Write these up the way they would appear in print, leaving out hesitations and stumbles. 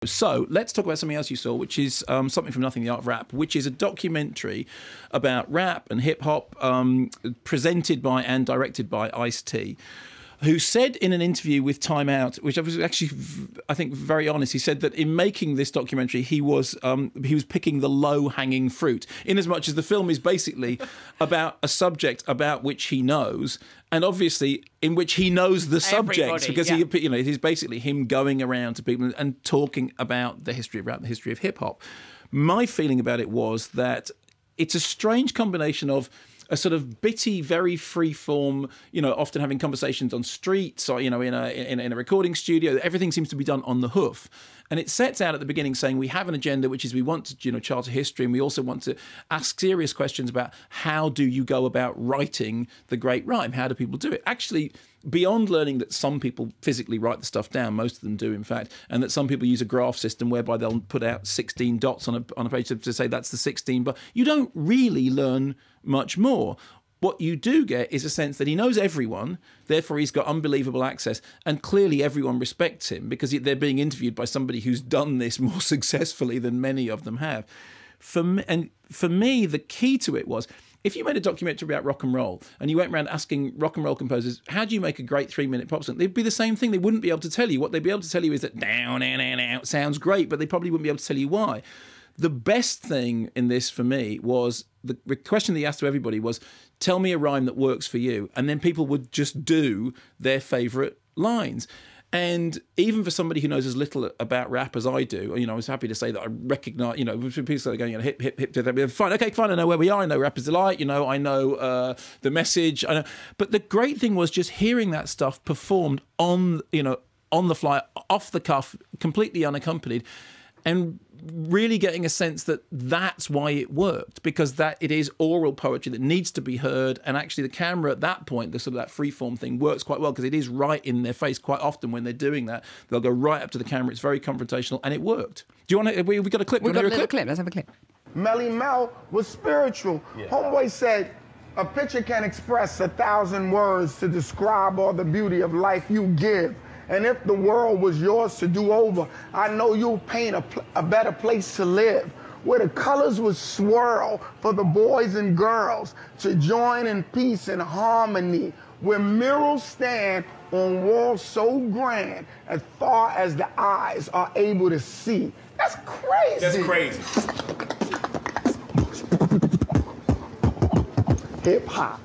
So let's talk about something else you saw, which is Something from Nothing, The Art of Rap, which is a documentary about rap and hip-hop presented by and directed by Ice-T, who said in an interview with Time Out, which I was actually, I think, very honest, he said that in making this documentary, he was picking the low-hanging fruit, in as much as the film is basically about a subject about which he knows, and obviously in which he knows the subjects, because it is basically him going around to people and talking about the history of rap, the history of hip-hop. My feeling about it was that it's a strange combination of a sort of bitty, very free-form, often having conversations on streets or, in a recording studio. Everything seems to be done on the hoof. And it sets out at the beginning saying we have an agenda, which is we want to, chart a history, and we also want to ask serious questions about how do you go about writing the great rhyme? How do people do it? Actually, beyond learning that some people physically write the stuff down, most of them do, in fact, and that some people use a graph system whereby they'll put out 16 dots on a page to say that's the 16, but you don't really learn much more. What you do get is a sense that he knows everyone, therefore he's got unbelievable access, and clearly everyone respects him because they're being interviewed by somebody who's done this more successfully than many of them have. For me, the key to it was, if you made a documentary about rock and roll and you went around asking rock and roll composers, how do you make a great 3-minute pop song? They'd be the same thing. They wouldn't be able to tell you. What they'd be able to tell you is that down and out sounds great, but they probably wouldn't be able to tell you why. The best thing in this for me was the question that he asked to everybody was, tell me a rhyme that works for you. And then people would just do their favourite lines. And even for somebody who knows as little about rap as I do, I was happy to say that I recognise, people are going, hip, hip, hip, to that. Fine, okay, fine, I know where we are. I know Rapper's Delight, I know the message. I know. But the great thing was just hearing that stuff performed on the fly, off the cuff, completely unaccompanied, and really getting a sense that that's why it worked, because it is oral poetry that needs to be heard, and actually the camera at that point, the sort of that freeform thing, works quite well because it is right in their face. Quite often when they're doing that, they'll go right up to the camera. It's very confrontational, and it worked. Do you want to? We got a clip. We've got a little clip. Let's have a clip. Melly Mel was spiritual. Yeah. Homeboy said, a picture can express 1,000 words to describe all the beauty of life you give. And if the world was yours to do over, I know you'll paint a better place to live, where the colors would swirl for the boys and girls to join in peace and harmony, where murals stand on walls so grand as far as the eyes are able to see. That's crazy. That's crazy. Hip hop.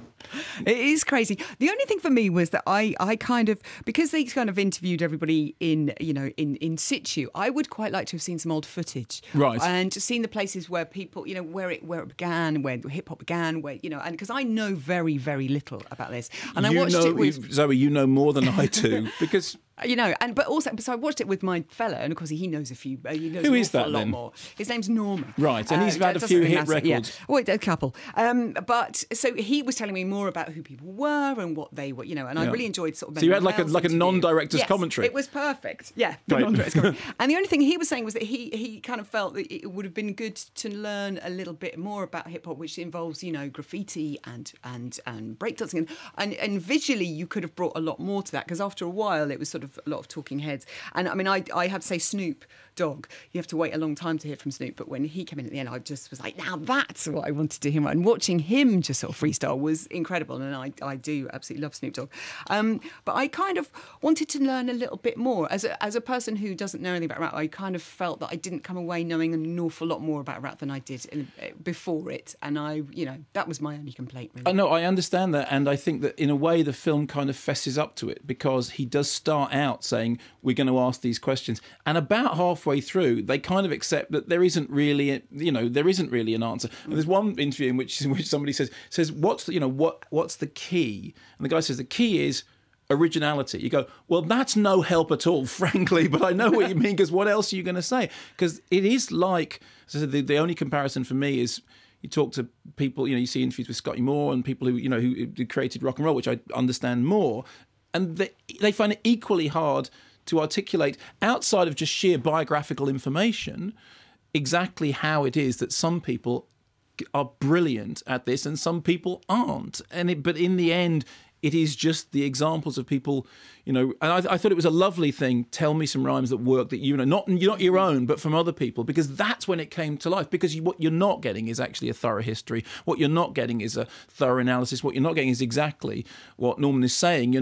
It is crazy. The only thing for me was that I kind of, because they kind of interviewed everybody in situ, I would quite like to have seen some old footage. Right. And seen the places where people, where it began, where hip hop began, where, and because I know very, very little about this. And I watched it with Zoe, you know more than I do, because but also, so I watched it with my fella, and of course he knows a few. He knows Who is that, a lot then? more. His name's Norman. Right, and he's had a few hit records. Yeah. Well, a couple. But so he was telling me more about who people were and what they were, and I really enjoyed sort of. So you had like a non-director's commentary. It was perfect. Yeah, non-director's commentary. And the only thing he was saying was that he kind of felt that it would have been good to learn a little bit more about hip hop, which involves graffiti and breakdancing, and visually you could have brought a lot more to that, because after a while it was sort of a lot of talking heads. And I mean, I have to say Snoop Dogg, you have to wait a long time to hear from Snoop, but when he came in at the end, I just was like, now that's what I wanted to hear. And watching him just sort of freestyle was incredible, and I do absolutely love Snoop Dogg. But I kind of wanted to learn a little bit more. As a person who doesn't know anything about rap, I kind of felt that I didn't come away knowing an awful lot more about rap than I did before it, and that was my only complaint, really. No, I understand that, and I think that in a way the film kind of fesses up to it, because he does start out saying, we're going to ask these questions, and about halfway through they kind of accept that there isn't really an answer. And there's one interview in which somebody says what's the key, and the guy says the key is originality. You go, well, that's no help at all, frankly, but I know what you mean, because what else are you going to say? Because it is like, so the only comparison for me is, you talk to people, you see interviews with Scotty Moore and people who created rock and roll, which I understand more, and they find it equally hard to articulate, outside of just sheer biographical information, exactly how it is that some people are brilliant at this and some people aren't. But in the end, It is just the examples of people, you know, and I thought it was a lovely thing. Tell me some rhymes that work that, you know, not your own, but from other people, because that's when it came to life. Because what you're not getting is actually a thorough history. What you're not getting is a thorough analysis. What you're not getting is exactly what Norman is saying.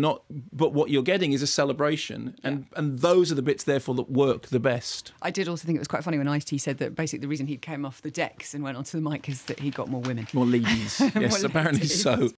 But what you're getting is a celebration. And those are the bits, therefore, that work the best. I did also think it was quite funny when Ice-T said that basically the reason he came off the decks and went onto the mic is that he got more women. More ladies. Yes, apparently so.